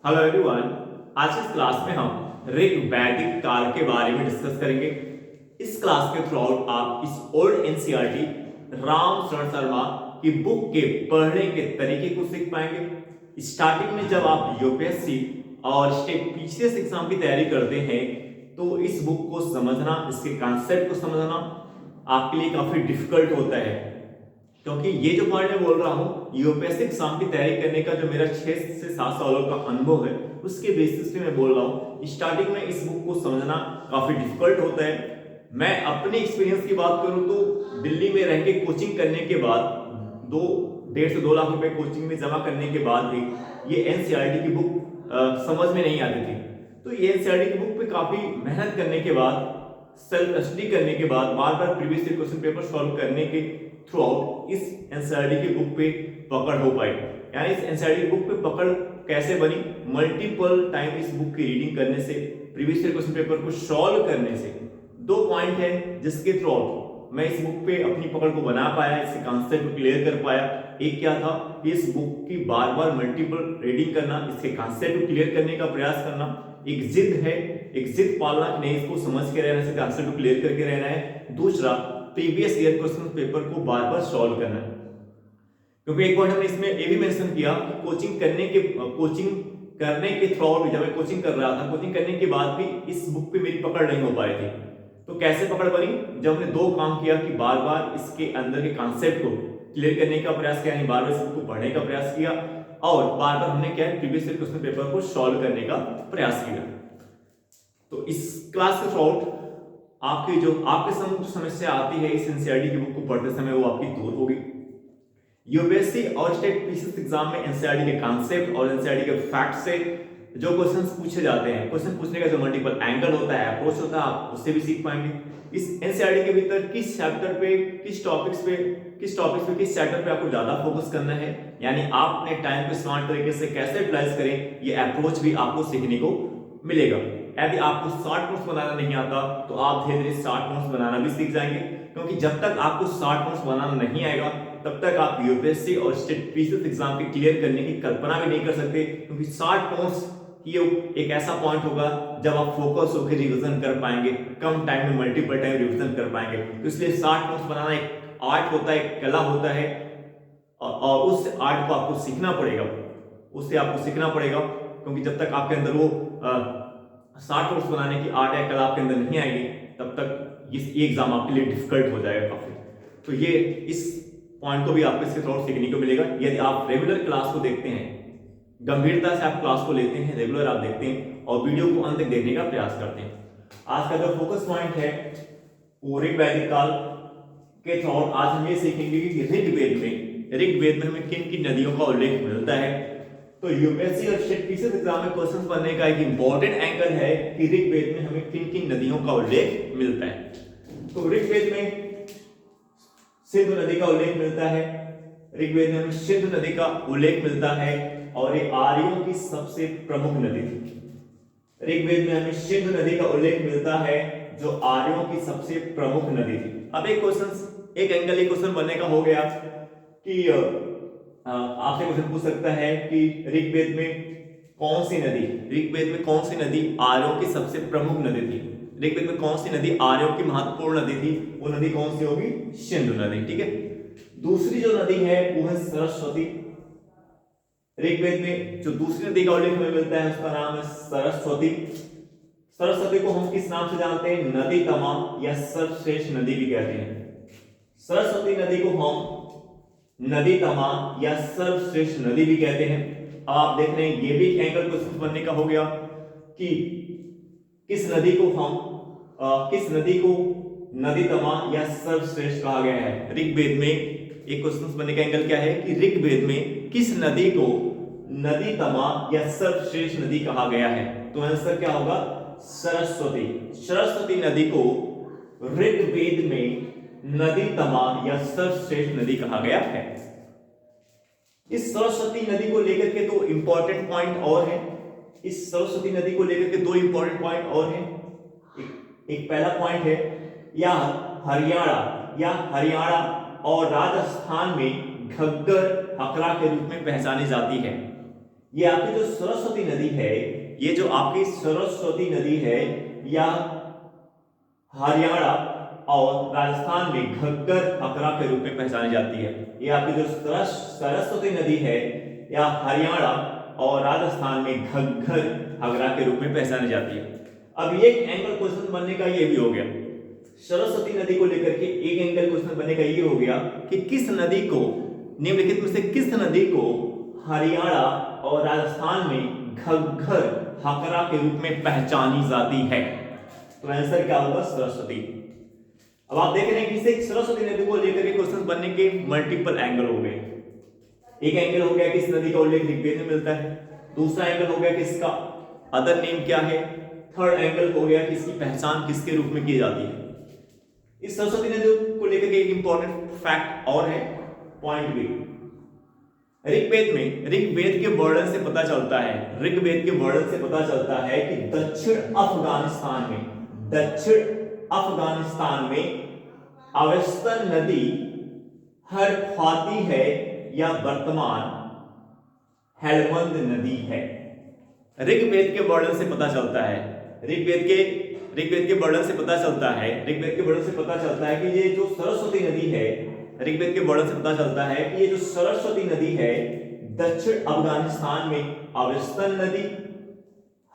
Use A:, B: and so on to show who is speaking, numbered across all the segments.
A: Hello everyone. आज की इस क्लास में हम ऋग वैदिक काल के बारे में डिस्कस करेंगे। इस क्लास के थ्रू आउट आप इस ओल्ड एनसीईआरटी राम शरण शर्मा की बुक के पढ़ने के तरीके को सीख पाएंगे। स्टार्टिंग में जब आप यूपीएससी और स्टेट पीसीएस एग्जाम की तैयारी करते हैं तो इस बुक को समझना, इसके कॉन्सेप्ट को समझना आपके लिए काफी डिफिकल्ट होता है, क्योंकि ये जो पॉइंट मैं बोल रहा हूँ यूपीएससी एग्जाम की तैयारी करने का जो मेरा 6 से 7 सालों का अनुभव है उसके बेसिस पे मैं बोल रहा हूँ। स्टार्टिंग में इस बुक को समझना काफी डिफिकल्ट होता है। मैं अपने एक्सपीरियंस की बात करूँ तो दिल्ली में रह के कोचिंग करने के बाद 1.5 से 2 लाख रुपए कोचिंग में जमा करने के बाद भी ये एनसीईआरटी की बुक समझ में नहीं आती थी। तो ये एनसीईआरटी की बुक पे काफी मेहनत करने के बाद, सेल्फ स्टडी करने के बाद, बार बार previous year question paper solve करने के थ्रू आउट इस एनसीईआरटी की बुक पे पकड़ हो पाई। यानी इस एनसीईआरटी की बुक पे पकड़ कैसे बनी? मल्टीपल टाइम इस बुक की रीडिंग करने से, प्रीवियस ईयर क्वेश्चन पेपर को सॉल्व करने से। 2 पॉइंट है जिसके थ्रू आउट मैं इस बुक पे अपनी पकड़ को बना पाया, इसके कॉन्सेप्ट को क्लियर कर पाया। एक क्या था कि इस बुक की बार बार मल्टीपल रीडिंग करना, इसके कॉन्सेप्ट को क्लियर करने का प्रयास करना। एक जिद है, एक जिद पालना कि नहीं इसको समझ के रहना है, कॉन्सेप्ट को क्लियर करके रहना है। दूसरा, प्रीवियस ईयर क्वेश्चन पेपर को बार बार सॉल्व करना है, क्योंकि एक पॉइंट हमने इसमें ये भी मेंशन किया कि कोचिंग करने के थ्रू आउट, जब मैं कोचिंग कर रहा था, कोचिंग करने के बाद भी इस बुक पे मेरी पकड़ नहीं हो पाई थी। तो कैसे पकड़ बनी? जब हमने 2 काम किया कि बार बार इसके अंदर के कॉन्सेप्ट को क्लियर करने का प्रयास किया, बार बार इस बुक को पढ़ने का प्रयास किया, और बार बार हमने क्या है, प्रीवियस ईयर क्वेश्चन पेपर को सॉल्व करने का प्रयास किया। तो इस क्लास के थ्रू आउट आपके सामने जो समस्या आती है इस एनसीईआरटी की बुक को पढ़ते समय, वो आपकी दूर होगी। यूपीएससी और स्टेट पीसीएस एग्जाम में एनसीईआरटी के कॉन्सेप्ट और एनसीईआरटी के फैक्ट से जो क्वेश्चंस पूछे जाते हैं, क्वेश्चन पूछने का जो मल्टीपल एंगल होता है, अप्रोच होता है, आप उससे भी सीख पाएंगे। इस एनसीईआरटी के भीतर किस चैप्टर पे, किस टॉपिक्स पे, किस चैप्टर पे आपको ज्यादा फोकस करना है, यानी आप अपने टाइम को स्मार्ट तरीके से कैसे यूटिलाइज करें, ये अप्रोच भी आपको सीखने को मिलेगा। यदि आपको शॉर्ट नोट्स बनाना नहीं आता तो आप धीरे धीरे शॉर्ट नोट्स बनाना भी सीख जाएंगे, क्योंकि जब तक आपको शॉर्ट नोट्स बनाना नहीं आएगा तब तक आप यूपीएससी और स्टेट पीसीएस एग्जाम के क्लियर करने की कल्पना भी नहीं कर सकते। क्योंकि शॉर्ट नोट्स ये एक ऐसा पॉइंट होगा जब आप फोकस होकर रिवीजन कर पाएंगे, कम टाइम में मल्टीपल टाइम रिवीजन कर पाएंगे। तो इसलिए शॉर्ट नोट्स बनाना एक आर्ट होता है, एक कला होता है, और उस आर्ट को आपको सीखना पड़ेगा, उससे आपको सीखना पड़ेगा। क्योंकि जब तक आपके अंदर वो शॉर्ट नोट्स बनाने की आर्ट या कला आपके अंदर नहीं आएगी तब तक ये एग्जाम आपके लिए डिफिकल्ट हो जाएगा काफी। तो ये इस पॉइंट को भी आपको इसके थ्रू सीखने को मिलेगा यदि आप रेगुलर क्लास को देखते हैं, गंभीरता से आप क्लास को लेते हैं, रेगुलर आप देखते हैं और वीडियो को अंत तक देखने का प्रयास करते हैं। आज का जो फोकस पॉइंट है वो ऋग वैदिक काल के थ्रू आज हम ये सीखेंगे कि ऋग्वेद में हमें किन किन नदियों का उल्लेख मिलता है। तो यूपीएससी और स्टेट पीसीएस एग्जाम में क्वेश्चन बनने का एक इंपॉर्टेंट एंगल है कि ऋग्वेद में हमें किन किन नदियों का उल्लेख मिलता है। तो ऋग्वेद में सिंधु नदी का उल्लेख मिलता है, ऋग्वेद में हमें सिंधु नदी का उल्लेख मिलता है और ये आर्यों की सबसे प्रमुख नदी थी। ऋग्वेद में हमें सिंधु नदी का उल्लेख मिलता है जो आर्यों की सबसे प्रमुख नदी थी। अब एक एंगल क्वेश्चन बनने का हो गया कि आपसे क्वेश्चन पूछ सकता है कि ऋग्वेद में कौन सी नदी आर्यों की सबसे प्रमुख नदी थी? ऋग्वेद में कौन सी नदी आर्यों की महत्वपूर्ण नदी थी? वो नदी कौन सी होगी? सिंधु नदी। ठीक है। दूसरी जो नदी है वो है सरस्वती। ऋग्वेद में जो दूसरी नदी का उल्लेख हमें मिलता है उसका नाम है सरस्वती। सरस्वती को हम किस नाम से जानते हैं? नदी तमा या सर्वश्रेष्ठ नदी भी कहते हैं। सरस्वती नदी को हम नदी तमा या सर्वश्रेष्ठ नदी भी कहते हैं। अब आप देख रहे हैं ये भी एक एंगल क्वेश्चन बनने का हो गया कि किस नदी को नदी तमा या सर्वश्रेष्ठ कहा गया है। ऋग्वेद में एक क्वेश्चन बनने का एंगल क्या है कि ऋग्वेद में किस नदी को नदी तमा या सर्वश्रेष्ठ नदी कहा गया है? तो आंसर क्या होगा? सरस्वती नदी को ऋग्वेद में नदी तमा या सर्वश्रेष्ठ नदी कहा गया है। इस सरस्वती नदी को लेकर के दो इंपॉर्टेंट पॉइंट और हैं। एक पहला पॉइंट है हरियाणा और राजस्थान में घग्गर हकरा के रूप में पहचानी जाती है। ये आपकी जो सरस्वती नदी है, ये जो आपकी सरस्वती नदी है, या हरियाणा और राजस्थान में घग्गर हकरा के रूप में पहचानी जाती है। ये आपकी जो सरस्वती नदी है, या हरियाणा और राजस्थान में घग्गर हकरा के रूप में पहचानी जाती है। अब एक एंगल क्वेश्चन बनने का ये भी हो गया, सरस्वती नदी को लेकर के एक एंगल क्वेश्चन बनने का ये हो गया कि किस नदी को, निम्नलिखित में से किस नदी को हरियाणा और राजस्थान में घग्गर हकरा के रूप में पहचानी जाती है। तो आंसर क्या होगा? सरस्वती। अब आप देख रहे हैं कि इसे सरस्वती नदी को लेकर के क्वेश्चन बनने के मल्टीपल एंगल हो गए। एक एंगल हो गया कि इस नदी का उल्लेख ऋग्वेद में मिलता है, दूसरा एंगल हो गया कि इसका अदर नेम क्या है, थर्ड एंगल हो गया कि इसकी पहचान किसके रूप में की जाती है। इस सरस्वती नदी को लेकर के एक इंपॉर्टेंट फैक्ट और है, पॉइंट भी। ऋग्वेद के वर्णन से पता चलता है, ऋग्वेद के वर्णन से पता चलता है कि दक्षिण अफगानिस्तान में अवेस्ता नदी हरफाती है या वर्तमान हेलमंद नदी है। ऋग्वेद के वर्णन से पता चलता है, ऋग्वेद के वर्णन से पता चलता है, ऋग्वेद के वर्णन से पता चलता है कि ये जो सरस्वती नदी है, ऋग्वेद के वर्णन से पता चलता है कि ये जो सरस्वती नदी है दक्षिण अफगानिस्तान में अवेस्ता नदी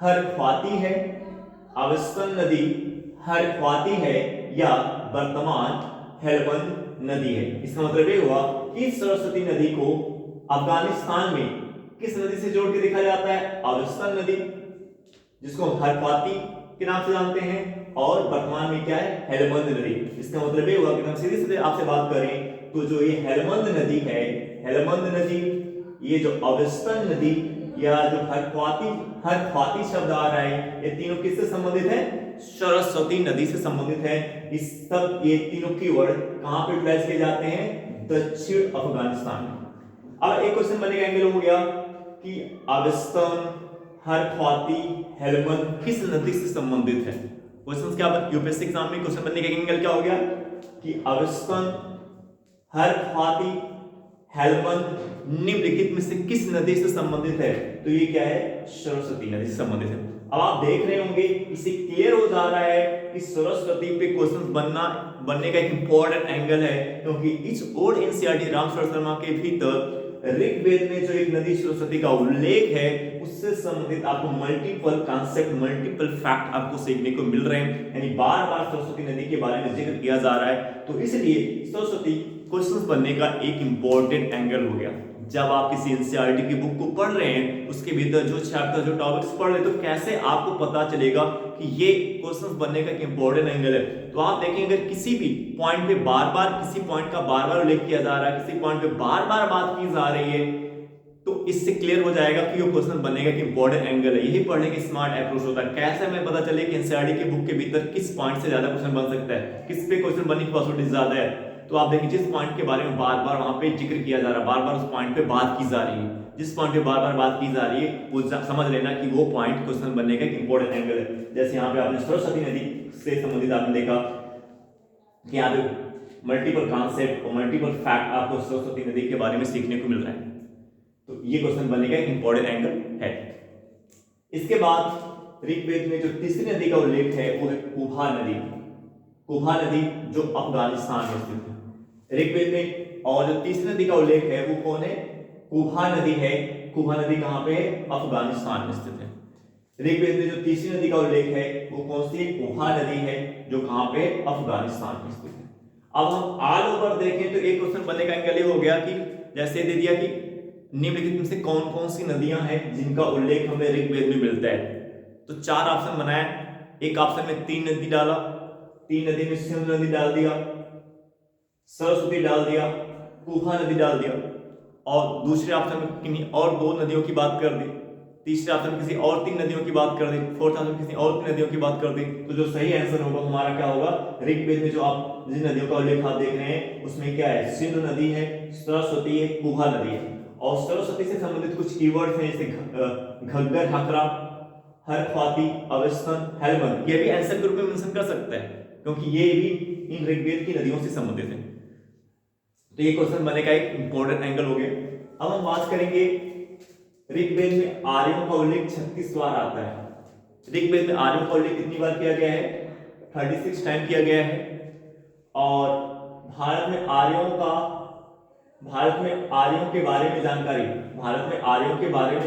A: हरफाती है, अवेस्ता नदी हरफाती है या वर्तमान हेलमंद नदी है। इसका मतलब ये हुआ कि सरस्वती नदी को अफगानिस्तान में किस नदी से जोड़ के देखा जाता है? अवेस्ता नदी, जिसको हरफाती के नाम से जानते हैं, और वर्तमान में क्या है? हेलमंद नदी। इसका मतलब ये हुआ कि हम सीधे सीधे आपसे बात करें तो जो ये हेलमंद नदी है, हेलमंद नदी, ये जो अवेस्ता नदी या जो हरफाती शब्द आ रहा है, ये तीनों किससे संबंधित है? सरस्वती नदी से संबंधित है। इस सब ये तीनों कीवर्ड कहां पे यूटिलाइज किए जाते हैं? दक्षिण अफगानिस्तान में। अब एक क्वेश्चन बनेगा, एंगल हो गया कि अवेस्ता, हरफाती, हेलमंद किस नदी से संबंधित है। क्वेश्चन क्या यूपीएससी एग्जाम में क्वेश्चन बनने का एंगल क्या हो गया कि अवेस्ता, हरफाती, हेलमंद निम्नलिखित में से किस नदी से संबंधित है? तो ये क्या है? सरस्वती नदी से संबंधित है। अब आप देख रहे होंगे, इससे क्लियर हो जा रहा है कि सरस्वती पे क्वेश्चन बनने का एक इंपॉर्टेंट एंगल है, क्योंकि इस ओल्ड एनसीईआरटी रामशरण शर्मा के भीतर ऋग्वेद में जो एक नदी सरस्वती का उल्लेख है, उससे संबंधित आपको मल्टीपल कॉन्सेप्ट, मल्टीपल फैक्ट आपको सीखने को मिल रहे हैं। यानी बार बार सरस्वती नदी के बारे में जिक्र किया जा रहा है, तो इसलिए सरस्वती क्वेश्चन बनने का एक इंपॉर्टेंट एंगल हो गया। जब आप किसी एनसीईआरटी की बुक को पढ़ रहे हैं, उसके भीतर जो चैप्टर, जो टॉपिक्स पढ़ रहे हैं, तो कैसे आपको पता चलेगा कि ये क्वेश्चन बनने का एक इंपॉर्टेंट एंगल है। तो आप देखें, अगर किसी भी पॉइंट पे बार बार, किसी पॉइंट का बार बार उल्लेख किया जा रहा है, किसी पॉइंट पे बार बार बात की जा रही है, तो इससे क्लियर हो जाएगा कि ये क्वेश्चन बनने का एक इंपॉर्टेंट एंगल है। यही पढ़ने की स्मार्ट अप्रोच होता है। कैसे हमें पता चले कि एनसीईआरटी की बुक के भीतर किस पॉइंट से ज्यादा क्वेश्चन बन सकता है, किस पे क्वेश्चन बनने की पॉसिबिलिटी ज्यादा है। तो आप देखिए, जिस पॉइंट के बारे में बार बार वहां पे जिक्र किया जा रहा है, बार बार उस पॉइंट पे बात की जा रही है, जिस पॉइंट पे बार बार बात की जा रही है, वो समझ लेना कि वो पॉइंट क्वेश्चन बनने का एक इंपॉर्टेंट एंगल है। जैसे यहाँ पे आपने सरस्वती नदी से संबंधित आपने देखा कि यहाँ पे मल्टीपल कॉन्सेप्ट और मल्टीपल फैक्ट आपको सरस्वती नदी के बारे में सीखने को मिल रहा है। तो ये क्वेश्चन बनने का एक इंपॉर्टेंट एंगल है। इसके बाद ऋग्वेद में जो तीसरी नदी का उल्लेख है वो है कुभा नदी। कुभा नदी जो अफगानिस्तान में स्थित है ऋग्वेद में, और जो तीसरी नदी का उल्लेख है वो कौन है? कुभा नदी है। कुभा नदी कहां पे है? अफगानिस्तान में स्थित है। ऋग्वेद में जो तीसरी नदी का उल्लेख है वो कौन सी? कुभा नदी है, जो कहां पे? अफगानिस्तान में स्थित है। अब हम ऑल ओवर देखें तो एक क्वेश्चन बनने का एंगल ये हो गया कि जैसे दे दिया कि निम्नलिखित में से कौन कौन सी नदियां हैं जिनका उल्लेख हमें ऋग्वेद में मिलता है। तो चार ऑप्शन बनाया। एक ऑप्शन में तीन नदी डाला, तीन नदी में सिंधु नदी डाल दिया, सरस्वती डाल दिया, कुभा नदी डाल दिया, और दूसरे ऑप्शन में किन्हीं और दो नदियों की बात कर दी, तीसरे ऑप्शन में किसी और तीन नदियों की बात कर दी, फोर्थ ऑप्शन में किसी और तीन नदियों की बात कर दी। तो जो सही आंसर होगा हमारा क्या होगा? ऋग्वेद में जो आप जिन नदियों का उल्लेख आप देख रहे हैं उसमें क्या है? सिंधु नदी है, सरस्वती है, कुभा नदी है। और सरस्वती से संबंधित कुछ कीवर्ड्स हैं जैसे घग्गर हकरा, हरफाती, अवेस्तन, हेलमंद। ये भी आंसर के रूप में मेंशन कर सकते हैं क्योंकि ये भी इन ऋग्वेद की नदियों से संबंधित है। तो ये क्वेश्चन बनने का एक इंपॉर्टेंट एंगल हो गया। अब हम बात करेंगे ऋग्वेद में आर्यों का उल्लेख 36 बार आता है। ऋग्वेद में आर्यों का उल्लेख कितनी बार किया गया है? 36 टाइम किया गया है। और भारत में आर्यों के बारे में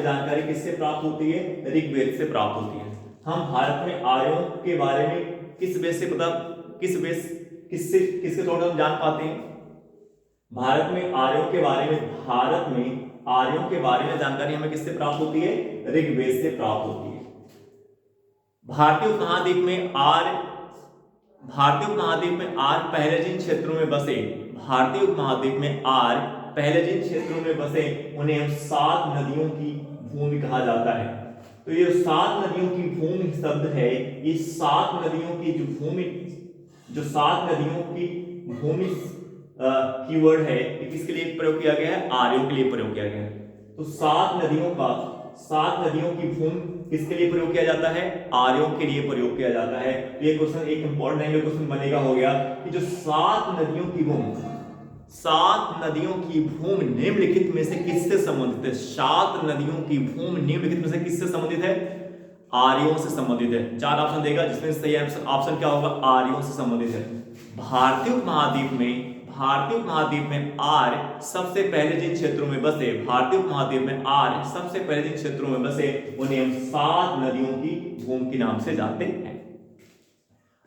A: जानकारी किससे प्राप्त होती है? ऋग्वेद से प्राप्त होती है। हम भारत में आर्यों के बारे में किसके थ्रू हम जान पाते हैं? भारत में आर्यों के बारे में जानकारी हमें किससे प्राप्त होती है? ऋग्वेद से प्राप्त होती है। भारतीय उपमहाद्वीप में आर्य पहले जिन क्षेत्रों में बसे उन्हें हम 7 नदियों की भूमि कहा जाता है। तो ये 7 नदियों की भूमि शब्द है, ये 7 नदियों की कीवर्ड है, ये किसके लिए प्रयोग किया गया है? आर्यों के लिए प्रयोग किया गया है। तो 7 नदियों की भूमि किसके लिए प्रयोग किया जाता है? आर्यों के लिए प्रयोग किया जाता है। तो ये क्वेश्चन एक इंपॉर्टेंट एंगल क्वेश्चन बनेगा हो गया कि जो 7 नदियों की भूमि निम्नलिखित में से किससे संबंधित है? 7 नदियों की भूमि निम्नलिखित में से किससे संबंधित है? आर्यों से संबंधित है। 4 ऑप्शन देगा जिसमें सही ऑप्शन क्या होगा? आर्यों से संबंधित है। भारतीय उपमहाद्वीप में आर्य सबसे पहले जिन क्षेत्रों में बसे उन्हें हम 7 नदियों की भूमि के नाम से जानते हैं।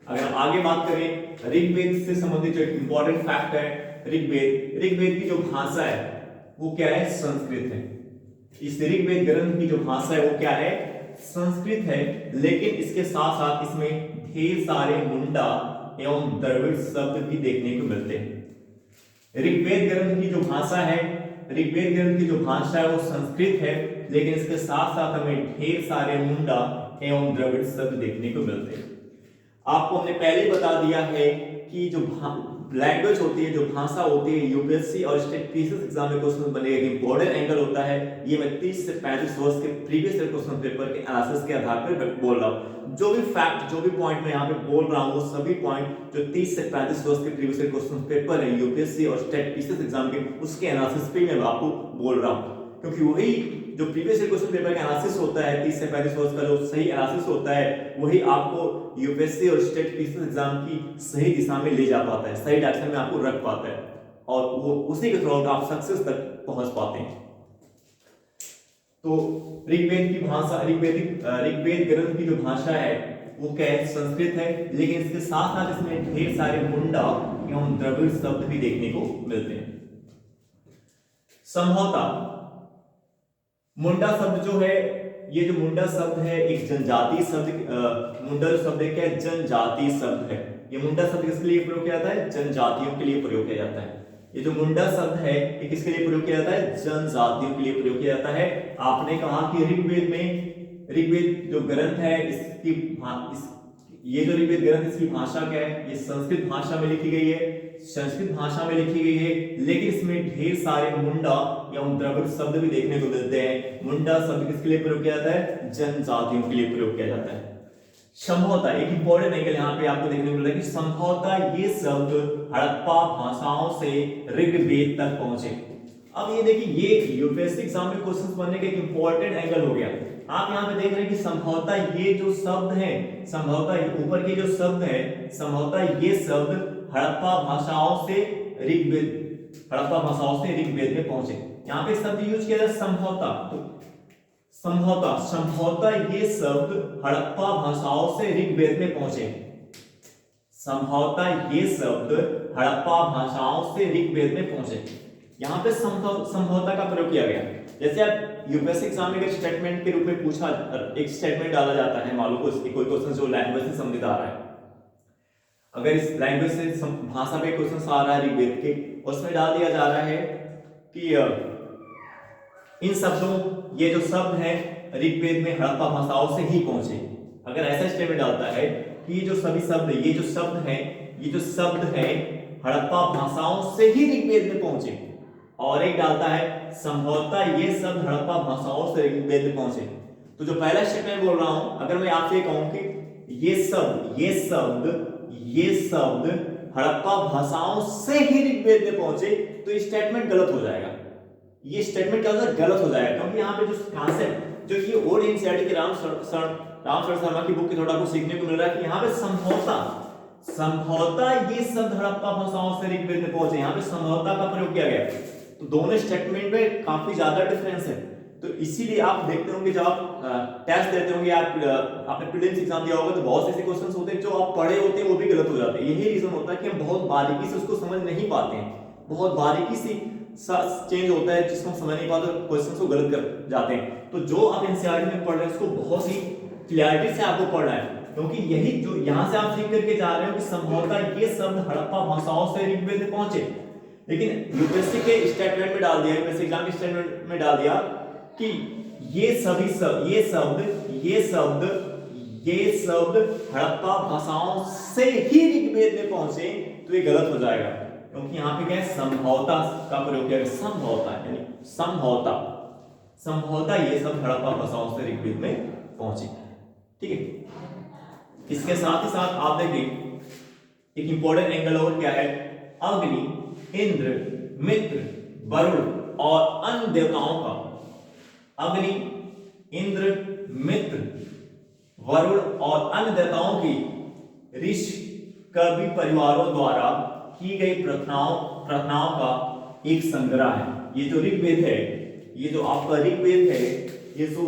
A: अगर हम आगे बात करें ऋग्वेद से संबंधित जो इंपॉर्टेंट फैक्ट है, ऋग्वेद की जो भाषा है वो क्या है? संस्कृत है। इस ऋग्वेद ग्रंथ की जो भाषा है वो क्या है? संस्कृत है। लेकिन इसके साथ साथ इसमें ढेर सारे मुंडा एवं द्रविड़ शब्द भी देखने को मिलते हैं। ऋग्वेद ग्रंथ की जो भाषा है वो संस्कृत है, लेकिन इसके साथ साथ हमें ढेर सारे मुंडा एवं द्रविड़ शब्द देखने को मिलते हैं। आपको हमने पहले ही बता दिया है कि जो लैंग्वेज होती है, जो भाषा होती है, यूपीएससी और स्टेट पीसीएस एग्जाम में क्वेश्चन बनेगा कि इंपॉर्टेंट एंगल होता है। ये मैं 30 से 35 वर्ष के प्रीवियस ईयर क्वेश्चन पेपर के एनालिसिस के आधार पर बोल रहा हूँ। जो भी फैक्ट, जो भी पॉइंट मैं यहाँ पे बोल रहा हूँ, वो सभी पॉइंट जो 30 से 35 वर्ष के प्रीवियस ईयर क्वेश्चन पेपर है यूपीएससी और स्टेट पीसीएस एग्जाम के, उसके एनालिसिस पे मैं आपको बोल रहा हूँ। क्योंकि वही जो प्रीवियस ईयर क्वेश्चन पेपर का एनालिसिस होता है, 30 से 35 वर्ष का जो सही एनालिसिस होता है, वही आपको यूपीएससी और स्टेट पीसीएस एग्जाम की सही दिशा में ले जा पाता है, सही डायरेक्शन में आपको रख पाता है, और वो उसी के थ्रू आप सक्सेस तक पहुंच पाते हैं। तो ऋग्वेद ग्रंथ की जो भाषा है वो क्या है? संस्कृत है। लेकिन इसके साथ साथ इसमें ढेर सारे मुंडा एवं द्रविड़ शब्द भी देखने को मिलते हैं। संभवतः मुंडा शब्द जो है, ये जो मुंडा शब्द है एक जनजातीय शब्द, मुंडा शब्द क्या है? जनजातीय शब्द है। ये मुंडा शब्द किसके लिए प्रयोग किया जाता है? जनजातियों के लिए प्रयोग किया जाता है। ये जो मुंडा शब्द है ये किसके लिए प्रयोग किया जाता है? जनजातियों के लिए प्रयोग किया जाता है। आपने कहा कि ऋग्वेद जो ग्रंथ है ये जो ऋग्वेद ग्रंथ, इसकी भाषा क्या है? ये संस्कृत भाषा में लिखी गई है, लेकिन इसमें ढेर सारे मुंडा एवं द्रविड़ शब्द भी देखने को मिलते हैं। मुंडा शब्द किसके लिए प्रयोग किया जाता है? जनजातियों के लिए प्रयोग किया जाता है। संभवतः एक इंपॉर्टेंट एंगल यहाँ पे आपको देखने को मिल रहा है कि संभवतः ये शब्द हड़प्पा भाषाओं से ऋग्वेद तक पहुंचे। अब ये देखिए, ये यूपीएससी एग्जाम में क्वेश्चन बनने का एक इंपॉर्टेंट एंगल हो गया। आप यहाँ पे देख रहे हैं कि संभवतः ये जो शब्द है, संभवतः ऊपर के जो शब्द है, संभवतः ये शब्द हड़प्पा भाषाओं से ऋग्वेद में पहुंचे। यहाँ पे शब्द यूज किया जाए संभवतः ये शब्द हड़प्पा भाषाओं से ऋग्वेद में पहुंचे। संभवतः ये शब्द हड़प्पा भाषाओं से ऋग्वेद में पहुंचे। यहाँ पे संभवतः का प्रयोग किया गया। जैसे आप यूपीएससी एग्जाम में अगर स्टेटमेंट के रूप में पूछा, एक स्टेटमेंट डाला जाता है, मान लो कोई क्वेश्चन जो लैंग्वेज से संबंधित आ रहा है, अगर इस लैंग्वेज से भाषा पे क्वेश्चन आ रहा है ऋग्वेद के, उसमें डाल दिया जा रहा है कि इन शब्दों, ये जो शब्द है ऋग्वेद में हड़प्पा भाषाओं से ही पहुंचे। अगर ऐसा स्टेटमेंट डालता है कि ये जो शब्द है हड़प्पा भाषाओं से ही ऋग्वेद में पहुंचे, और एक डालता है संभवतः ये शब्द हड़प्पा भाषाओं से ऋग्वेद में पहुंचे। तो जो पहला स्टेटमेंट बोल रहा हूं, अगर मैं आपसे कहूं कि ये शब्द हड़प्पा भाषाओं से ही ऋग्वेद में पहुंचे, तो स्टेटमेंट गलत हो जाएगा। ये स्टेटमेंट क्या होता है, गलत हो जाएगा, क्योंकि यहाँ पे जो कॉन्सेप्ट जो ये ओल्ड एनसीईआरटी के राम शरण शर्मा की बुक के थोड़ा कुछ सीखने को मिल रहा है कि यहाँ पे समझौता समझौता ये शब्द हड़प्पा भाषाओं से ऋग्वेद में पहुंचे, यहाँ पे समझौता का प्रयोग किया गया। तो दोनों स्टेटमेंट में काफी ज्यादा डिफरेंस है। तो इसीलिए आप देखते होंगे जब आप टेस्ट देते होंगे, आप आपने प्रीलिम्स एग्जाम दिया होगा, तो बहुत ऐसे क्वेश्चंस होते हैं जो आप पढ़े होते हैं वो भी गलत हो जाते हैं। यही रीजन होता है कि हम बहुत बारीकी से उसको समझ नहीं पाते हैं, बहुत बारीकी से चेंज होता है जिसको हम समझ नहीं पाते, क्वेश्चंस को गलत कर जाते हैं। तो जो आप एनसीईआरटी में पढ़ रहे हैं उसको बहुत ही क्लियरिटी से आपको पढ़ना है, क्योंकि यही जो यहाँ से आप सीख करके जा रहे हो कि संभवतः ये शब्द हड़प्पा भाषाओं से ऋग्वेद में पहुंचे, लेकिन यूपीएससी के स्टेटमेंट में डाल दिया, यूपीएससी एग्जाम के स्टेटमेंट में डाल दिया कि ये शब्द हड़प्पा भाषाओं से ही ऋग्वेद में पहुंचे, तो ये गलत हो जाएगा, क्योंकि यहाँ पे क्या है, समझौता का प्रयोग किया गया। समझौता यानी समझौता ये शब्द हड़प्पा भाषाओं से ऋग्वेद में पहुंचे। ठीक है, इसके साथ ही साथ आप देखिए एक इंपॉर्टेंट एंगल और क्या है, अग्नि, इंद्र, मित्र, वरुण और अन्य देवताओं का, अग्नि, इंद्र, मित्र, वरुण और अन्य देवताओं की ऋषि कवि परिवारों द्वारा की गई प्रार्थनाओं का एक संग्रह है। ये जो ऋग्वेद है, ये जो आपका ऋग्वेद है, ये जो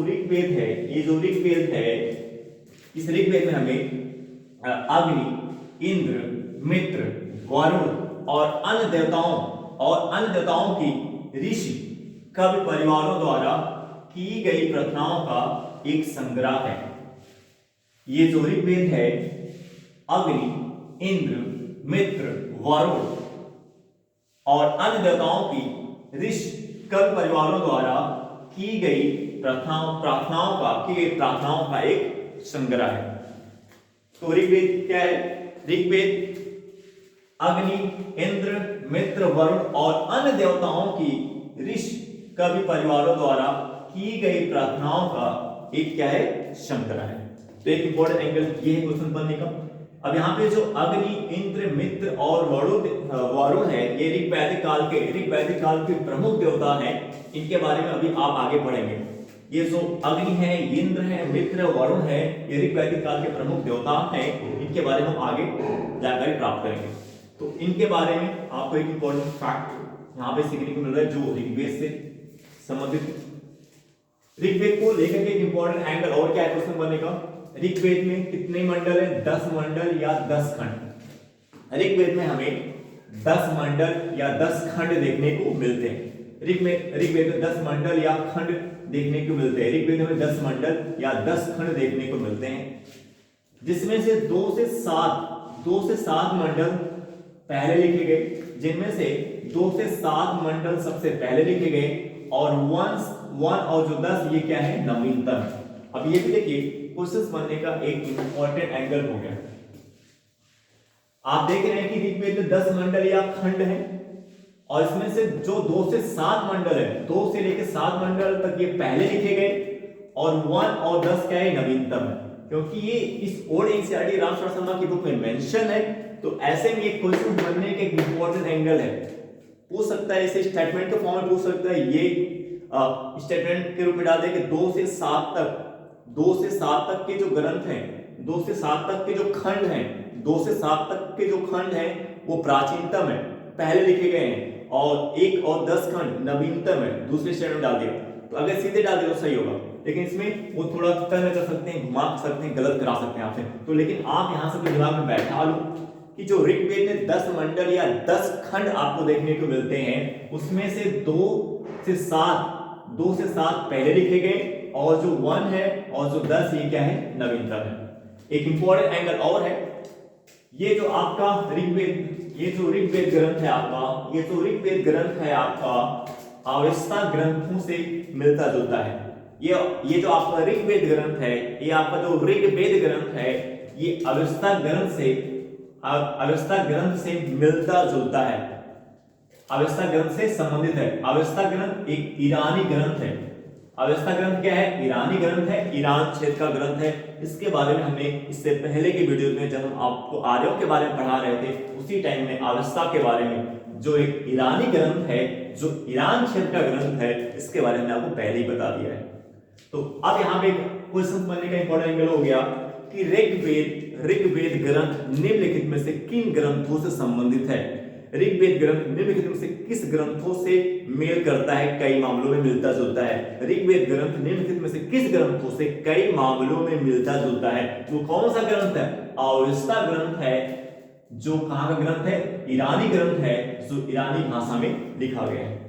A: ऋग्वेद है, इस ऋग्वेद में हमें अग्नि, इंद्र, मित्र, वरुण और अन्य देवताओं की ऋषि कवि परिवारों द्वारा की गई प्रार्थनाओं का एक संग्रह है। ये जो ऋग्वेद है, अग्नि, इंद्र, मित्र, वरुण और अन्य देवताओं की ऋषि कवि परिवारों द्वारा की गई प्रार्थनाओं का एक संग्रह है। तो ऋग्वेद क्या है, ऋग्वेद अग्नि, इंद्र, मित्र, वरुण और अन्य देवताओं की ऋषि कवि परिवारों द्वारा की गई प्रार्थनाओं का एक क्या है, संग्रह है। तो एक इंपॉर्टेंट एंगल ये है क्वेश्चन बनने का। अब यहाँ पे जो अग्नि, इंद्र, मित्र और वरुण है, ये ऋग्वैदिक काल के प्रमुख देवता हैं। इनके बारे में अभी आप आगे पढ़ेंगे। ये जो अग्नि है, इंद्र है, मित्र, वरुण है, ये ऋग्वैदिक काल के प्रमुख देवता हैं। इनके बारे में हम आगे जानकारी प्राप्त करेंगे। तो इनके बारे में आपको एक इंपॉर्टेंट फैक्ट यहाँ पे सीखने को मिल रहा है, जो ऋग्वेद से संबंधित। ऋग्वेद को लेकर के एक इंपॉर्टेंट एंगल और क्या है क्वेश्चन बनने का, ऋग्वेद में कितने मंडल है, 10 मंडल या 10 खंड। ऋग्वेद में हमें 10 मंडल या 10 खंड देखने को मिलते हैं। ऋग्वेद में 10 मंडल या खंड देखने को मिलते हैं। ऋग्वेद में 10 मंडल या 10 खंड देखने को मिलते हैं, जिसमें से 2 से 7 मंडल पहले लिखे गए, जिनमें से 2 से 7 मंडल सबसे पहले लिखे गए, और 1 और जो 10 ये क्या है, नवीनतम। अब ये भी देखिए क्वेश्चंस बनने का एक इंपॉर्टेंट एंगल हो गया। आप देख रहे हैं कि ऋग्वेद में 10 मंडल या खंड है, और इसमें से जो 2 से 7 मंडल है, 2 से लेकर 7 मंडल तक ये पहले लिखे गए, और 1 और 10 क्या है, नवीनतम है, क्योंकि ये इस ओल्ड एनसीईआरटी राम शरण शर्मा की बुक में मेंशन है। तो ऐसे में ये क्वेश्चन बनने का एक इंपॉर्टेंट एंगल है। पूछ सकता है, इसे स्टेटमेंट के फॉर्म में पूछ सकता है, ये स्टेटमेंट के रूप में डाल दे कि 2 से 7 तक के जो ग्रंथ हैं, 2 से 7 तक के जो खंड हैं, 2 से 7 तक के जो खंड हैं वो प्राचीनतम है, पहले लिखे गए हैं, और 1 और 10 खंड नवीनतम है, दूसरे स्टेटमेंट डाल दिया। तो अगर सीधे डाल दिया तो सही होगा, लेकिन इसमें वो थोड़ा टर्न कर सकते हैं, घुमा सकते हैं, गलत करा सकते हैं आपसे। तो लेकिन आप यहां से दिमाग में बैठा लो कि जो ऋग्वेद में 10 मंडल या 10 खंड आपको देखने को मिलते हैं, उसमें से 2 से 7 पहले लिखे गए, और जो 1 है और जो 10 ये क्या है, नवीनतम है। एक इंपॉर्टेंट एंगल और है, ये जो आपका ऋग्वेद ग्रंथ है आपका अवेस्ता ग्रंथों से मिलता जुलता है। ये जो आपका ऋग्वेद ग्रंथ है, ये आपका जो ऋग्वेद ग्रंथ है, ये अवेस्ता ग्रंथ से मिलता जुलता है, अवेस्ता ग्रंथ से संबंधित है। अवेस्ता ग्रंथ एक ईरानी ग्रंथ है। अवेस्ता ग्रंथ क्या है, ईरानी ग्रंथ है, ईरान क्षेत्र का ग्रंथ है। इसके बारे में हमने इससे पहले की वीडियो में, जब हम आपको आर्यों के बारे में पढ़ा रहे थे, उसी टाइम में अवेस्ता के बारे में जो एक ईरानी ग्रंथ है, जो ईरान क्षेत्र का ग्रंथ है, इसके बारे में आपको पहले ही बता दिया है। तो अब यहाँ पे क्वेश्चन समझने का इंपॉर्टेंट एंगल हो गया कि ऋग्वेद ग्रंथ निम्नलिखित में से किन ग्रंथों से संबंधित है। ऋग्वेद ग्रंथ निम्नलिखित में से किस ग्रंथों से मेल करता है, कई मामलों में मिलता जुलता है। ऋग्वेद ग्रंथ निम्नलिखित में से किस ग्रंथों से कई मामलों में मिलता जुलता है। वो कौन सा ग्रंथ है? अवेस्ता ग्रंथ है, जो कहां का ग्रंथ है? ईरानी ग्रंथ है, जो ईरानी भाषा में लिखा गया है।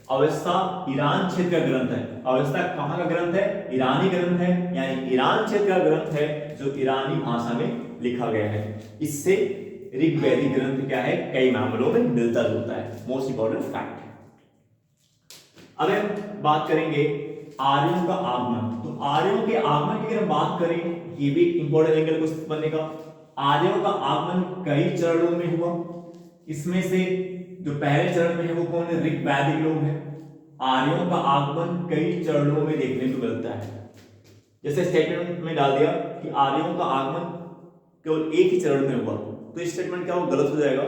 A: अवेस्ता ईरान क्षेत्र का ग्रंथ है। अवेस्ता कहां का ग्रंथ है? ईरानी ग्रंथ है, यानी ईरान क्षेत्र का ग्रंथ है, जो ईरानी भाषा में लिखा गया है। इससे ऋग्वैदिक ग्रंथ क्या है? कई मामलों में मिलता जुलता है। Most important fact. अब हम बात करेंगे आर्यों का आगमन। तो आर्यों के आगमन की अगर हम बात करें, ये भी इंपॉर्टेंट एंगल को बनने का। आर्यों का आगमन कई चरणों में हुआ। इसमें से जो पहले चरण में है वो कौन है? ऋग्वैदिक लोग हैं। आर्यों का आगमन कई चरणों में देखने को मिलता है। जैसे स्टेटमेंट में डाल दिया कि आर्यों का आगमन केवल एक ही चरण में हुआ, तो स्टेटमेंट क्या हो? गलत हो जाएगा,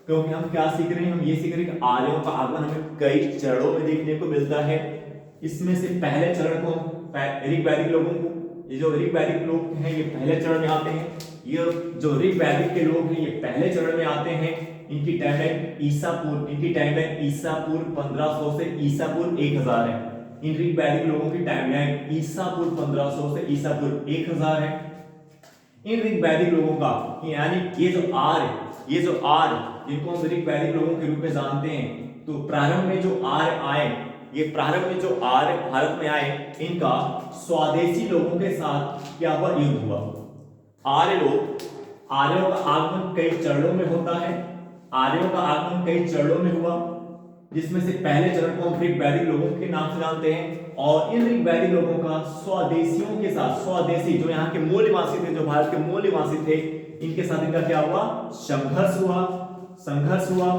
A: क्योंकि हम क्या सीख रहे हैं? हम ये सीख रहे हैं कि आर्यों का आगमन हमें कई चरणों में देखने को मिलता है। इसमें से पहले चरण को ऋग्वैदिक लोगों को, ये जो ऋग्वैदिक लोग हैं ये पहले चरण में आते हैं। ये जो ऋग्वैदिक के लोग हैं ये पहले चरण में आते हैं। इनकी टाइमलाइन ईसा पूर्व 1500 से ईसा पूर्व 1000 है। इन ऋग्वैदिक लोगों की टाइमलाइन ईसा पूर्व 1500 से ईसा पूर्व 1000 है। इन ऋग्वैदिक लोगों का, यानी ये जो आर्य जिनको हम ऋग्वैदिक लोगों के रूप में जानते हैं, तो प्रारंभ में जो आर्य आए, ये प्रारंभ में जो आर्य भारत में आए, इनका स्वदेशी लोगों के साथ क्या हुआ? युद्ध हुआ। आर्यों का आगमन कई चरणों में होता है। आर्यों का आगमन कई चरणों में हुआ, जिसमें से पहले चरण को हम ऋग्वैदिक लोगों के नाम से जानते हैं। और इन ऋग्वैदिक लोगों का स्वदेशियों के साथ, स्वदेशी जो यहाँ के मूल निवासी थे, जो भारत के मूल निवासी थे, इनके साथ इनका क्या हुआ? संघर्ष हुआ।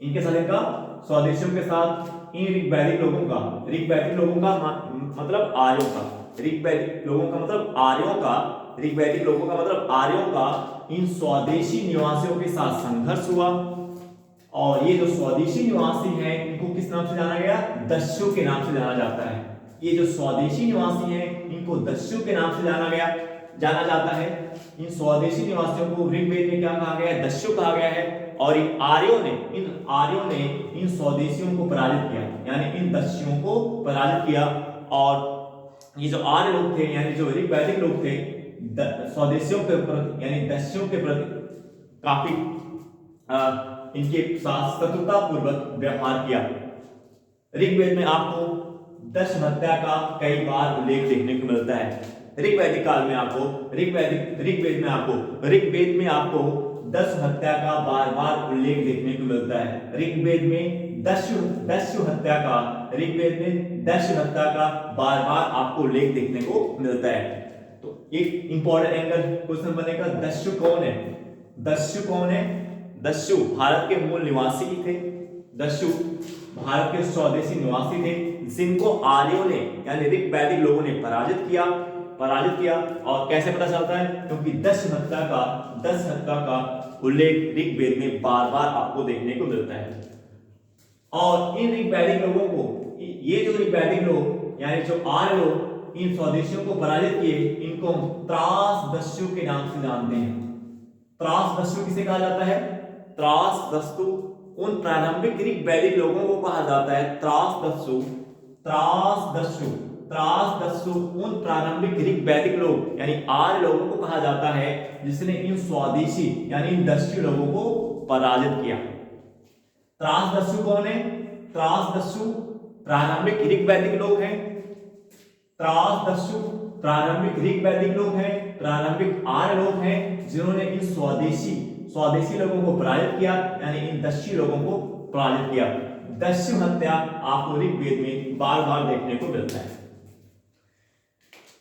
A: इनके साथ इनका, स्वदेशियों के साथ इन ऋग्वैदिक लोगों का मतलब आर्यों का, ऋग्वैदिक लोगों का मतलब आर्यों का, ऋग्वैदिक लोगों का मतलब आर्यों का इन स्वदेशी निवासियों के साथ संघर्ष हुआ। और ये जो स्वदेशी निवासी हैं, इनको किस नाम से जाना गया? दस्यु के नाम से जाना जाता है। ये जो स्वदेशी निवासी हैं, इनको दस्यु के नाम से जाना जाता है। इन स्वदेशी निवासियों को ऋग्वेद में क्या कहा गया है? दस्यु कहा गया है। और इन आर्यों ने इन स्वदेशियों को पराजित किया, यानी इन दस्युओं को पराजित किया। और ये जो आर्य लोग थे, यानी जो ऋग्वैदिक लोग थे, स्वदेशियों के प्रति, यानी दस्युओं के प्रति काफी इनके साथ शत्रुता पूर्वक व्यवहार किया। ऋग्वेद में आपको दश हत्या का कई बार उल्लेख देखने को मिलता है। ऋग्वैदिक काल में आपको ऋग्वेद में आपको दश हत्या का बार बार उल्लेख देखने को मिलता है। ऋग्वेद में दस्यु हत्या का बार बार आपको उल्लेख देखने को मिलता है। तो एक इंपॉर्टेंट एंगल क्वेश्चन बनेगा, दस्यु कौन है? दस्यु भारत के मूल निवासी ही थे। दस्यु भारत के स्वदेशी निवासी थे, जिनको आर्यों ने, यानी ऋग्वैदिक लोगों ने पराजित किया। और कैसे पता चलता है? क्योंकि दश हत्या का उल्लेख ऋग्वेद में बार बार आपको देखने को मिलता है। और इन ऋग्वैदिक लोगों को, ये जो ऋग्वैदिक लोग, यानी जो आर्य लोग इन स्वदेशियों को पराजित किए, इनको हम त्रास दस्यु के नाम से जानते हैं। त्रास दस्यु किसे कहा जाता है? त्रास दस्यु उन प्रारंभिक ऋग्वैदिक लोगों को कहा जाता है। त्रास दस्यु उन प्रारंभिक ऋग्वैदिक लोग, यानी आर्य लोगों को कहा जाता है, जिसने इन स्वदेशी, यानी इन दस्यु लोगों को पराजित किया। त्रास दस्यु कौन है? त्रास दस्यु प्रारंभिक ऋग्वैदिक लोग हैं। त्रास दस्यु प्रारंभिक ऋग्वैदिक लोग हैं, प्रारंभिक आर्य लोग हैं, जिन्होंने इन स्वदेशी लोगों को पराजित किया, यानी इन दस्यु लोगों को पराजित किया। दस्यु हत्या आपको ऋग्वेद में बार बार देखने को मिलता है।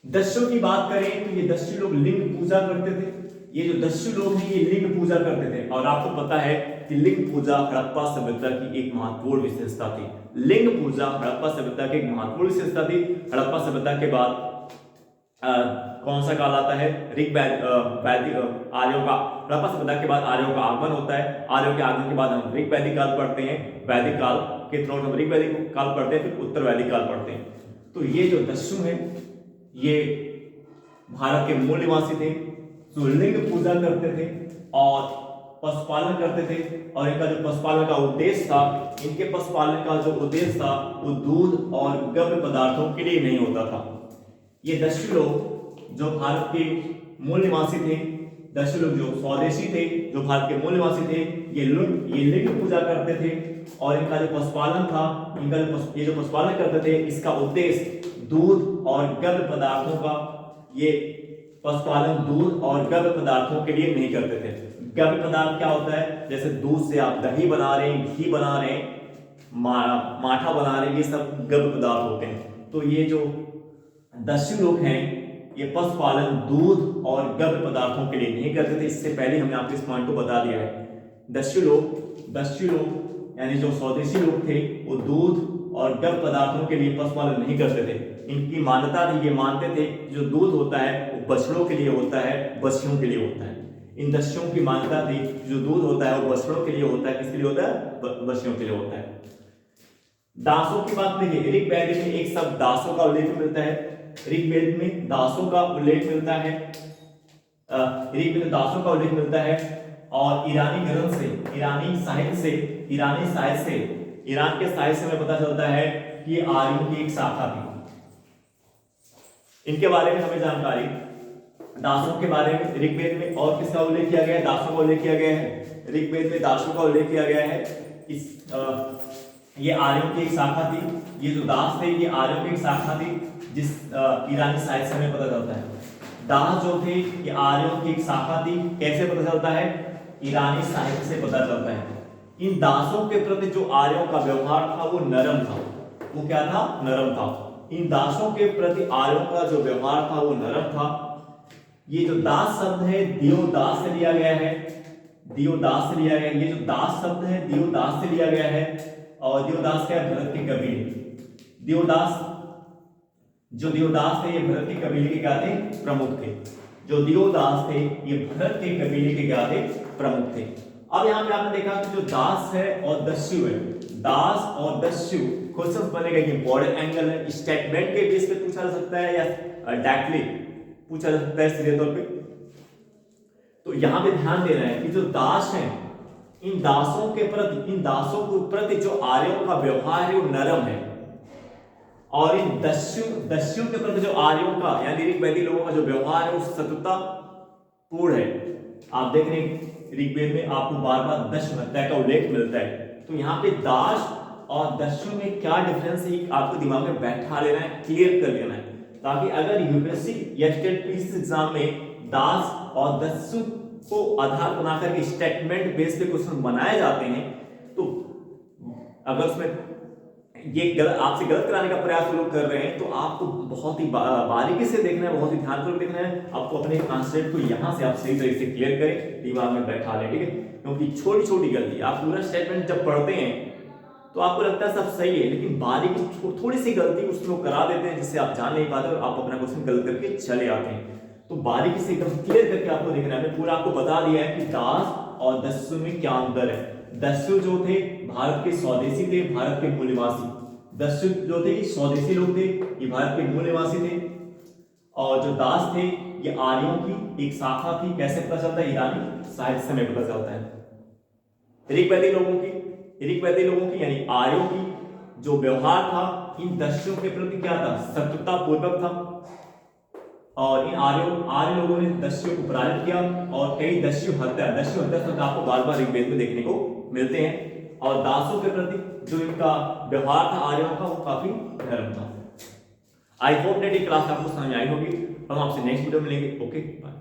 A: दस्यु की बात करें तो ये दस्यु लोग लिंग पूजा करते थे। ये जो दस्यु लोग हैं ये लिंग पूजा करते थे। और आपको पता है कि लिंग पूजा हड़प्पा सभ्यता की एक महत्वपूर्ण विशेषता थी। लिंग पूजा हड़प्पा सभ्यता की एक महत्वपूर्ण विशेषता थी। हड़प्पा सभ्यता के बाद कौन सा काल आता है? वैदिक आर्यों का हड़प्पा सभ्यता के बाद आर्यों का आगमन होता है। आर्यों के आगमन के बाद हम ऋग वैदिक काल पढ़ते हैं। वैदिक काल के थ्रू हम ऋग वैदिक काल पढ़ते हैं, फिर उत्तर वैदिक काल पढ़ते हैं। तो ये जो दस्यु है ये भारत के मूल निवासी थे, जो लिंग पूजा करते थे और पशुपालन करते थे। और इनका जो पशुपालन का उद्देश्य था, इनके पशुपालन का जो उद्देश्य था वो दूध और गव्य पदार्थों के लिए नहीं होता था। ये दस्यु लोग जो भारत के मूल निवासी थे, दस्यु लोग जो स्वदेशी थे, जो भारत के मूल निवासी थे, ये लिंग पूजा करते थे। और इनका जो पशुपालन था, ये जो पशुपालन करते थे, इसका उद्देश्य दूध और गव्य पदार्थों का, ये पशुपालन दूध और गव्य पदार्थों के लिए नहीं करते थे। गव्य पदार्थ क्या होता है? जैसे दूध से आप दही बना रहे हैं, घी बना रहे हैं, माठा बना रहे हैं, ये सब गव्य पदार्थ होते हैं। तो ये जो दस्यु लोग हैं ये पशुपालन दूध और गव्य पदार्थों के लिए नहीं करते थे। इससे पहले हमने आपको इस पॉइंट को बता दिया है। दस्यु लोग यानी जो स्वदेशी लोग थे वो दूध और गव्य पदार्थों के लिए पशुपालन नहीं करते थे। इनकी मान्यता थी, ये मानते थे जो दूध होता है वो बछड़ों के लिए होता है, बछियों के लिए होता है। इन दस्युओं की मान्यता थी जो दूध होता है वो बछड़ों के लिए होता है। किसके लिए होता है? बछियों के लिए होता है। दासों की बात देखिए, ऋग्वेद में एक शब्द दासों का उल्लेख मिलता है। ऋग्वेद में दासों का उल्लेख मिलता है, ऋग्वेद में दासों का उल्लेख मिलता है। और ईरानी ग्रंथ से, ईरानी साहित्य से, ईरान के साहित्य से हमें पता चलता है कि ये आर्यों की एक शाखा थी। इनके बारे में हमें जानकारी, दासों के बारे में ऋग्वेद में और किसका उल्लेख किया गया है? दासों का उल्लेख किया गया है। ऋग्वेद में दासों का उल्लेख किया गया है। ये आर्यों की एक शाखा थी। ये जो दास थे ये आर्यों की एक शाखा थी, जिस ईरानी साहित्य से हमें पता चलता है। दास जो थे ये आर्यों की एक शाखा थी। कैसे पता चलता है? ईरानी साहित्य से पता चलता है। इन दासों के प्रति जो आर्यों का व्यवहार था वो नरम था। वो क्या था? नरम था। इन दासों के प्रति आर्यों का जो व्यवहार था वो नरम था। ये जो दास शब्द है दियोदास से लिया गया है, दियोदास से लिया गया है। ये जो दास शब्द है दियोदास से लिया गया है। और दियोदास क्या है? भरत के कबीले। दियोदास थे ये भरत के कबीले के क्या थे? प्रमुख थे। जो दियोदास थे ये भरत के कबीले के क्या थे? प्रमुख थे। अब यहाँ पे आपने देखा कि जो दास है और दस्यु है, दास और दस्यु क्वेश्चन बनेगा ये बॉर्डर एंगल है, स्टेटमेंट के बेस पे पूछा जा सकता है या डायरेक्टली पूछा जा सकता है सीधे तौर पे। तो यहाँ पे ध्यान देना है कि जो दास है इन दासों के प्रति जो आर्यों का व्यवहार है वो नरम है। और इन दस्यु के प्रति जो आर्यों का यानी ऋग्वेदी लोगों का जो व्यवहार है वो शत्रुता पूर्ण है। आप देख रहे हैं ऋग्वेद में आपको बार बार दस्यु हत्या का उल्लेख मिलता है। तो यहाँ पे दास और दस्यु में क्या डिफरेंस है आपको दिमाग में बैठा लेना है, क्लियर कर लेना है, ताकि अगर यूपीएससी या स्टेट पुलिस एग्जाम में दास और दस्यु को आधार बनाकर के स्टेटमेंट बेस पे क्वेश्चन बनाए जाते हैं तो अगर उसमें ये आपसे गलत कराने का प्रयास लोग कर रहे हैं तो आपको बहुत ही बारीकी से देखना है, बहुत ही ध्यानपूर्वक देखना है। आपको अपने कॉन्सेप्ट को यहाँ से आप सही तरीके से क्लियर करें, दिमाग में बैठा लें, ठीक है। क्योंकि छोटी छोटी गलती, आप पूरा स्टेटमेंट जब पढ़ते हैं तो आपको लगता है सब सही है, लेकिन बारीकी थोड़ी सी गलती उसमें करा देते हैं जिससे आप जान नहीं पाते और आप अपना क्वेश्चन गलत करके चले आते हैं। तो बारीकी से एकदम क्लियर करके आपको देखना है। मैंने पूरा आपको बता दिया है कि दास और दस्यु में क्या अंतर है। दस्यु जो थे भारत के स्वदेशी थे, भारत के मूल निवासी। दस्यु जो थे स्वदेशी लोग थे, ये भारत के मूल निवासी थे। और जो दास थे ये आर्यों की एक शाखा थी। कैसे पता चलता है? ईरानी साहित्य से हमें पता चलता है। ऋग्वेदी लोगों की यानी आर्यों की जो व्यवहार था इन दस्युओं के प्रति क्या था? शत्रुता पूर्वक था। और इन आर्य लोगों ने दस्युओं को पराजित किया और कई दस्यु हत्या शब्द आपको बार बार ऋग्वेद में देखने को मिलते हैं। और दासों के प्रति जो इनका व्यवहार था आर्यों का वो काफी नरम था। आई होप दैट ये क्लास आपको समझ आई होगी। हम आपसे नेक्स्ट वीडियो में मिलेंगे। Okay bye.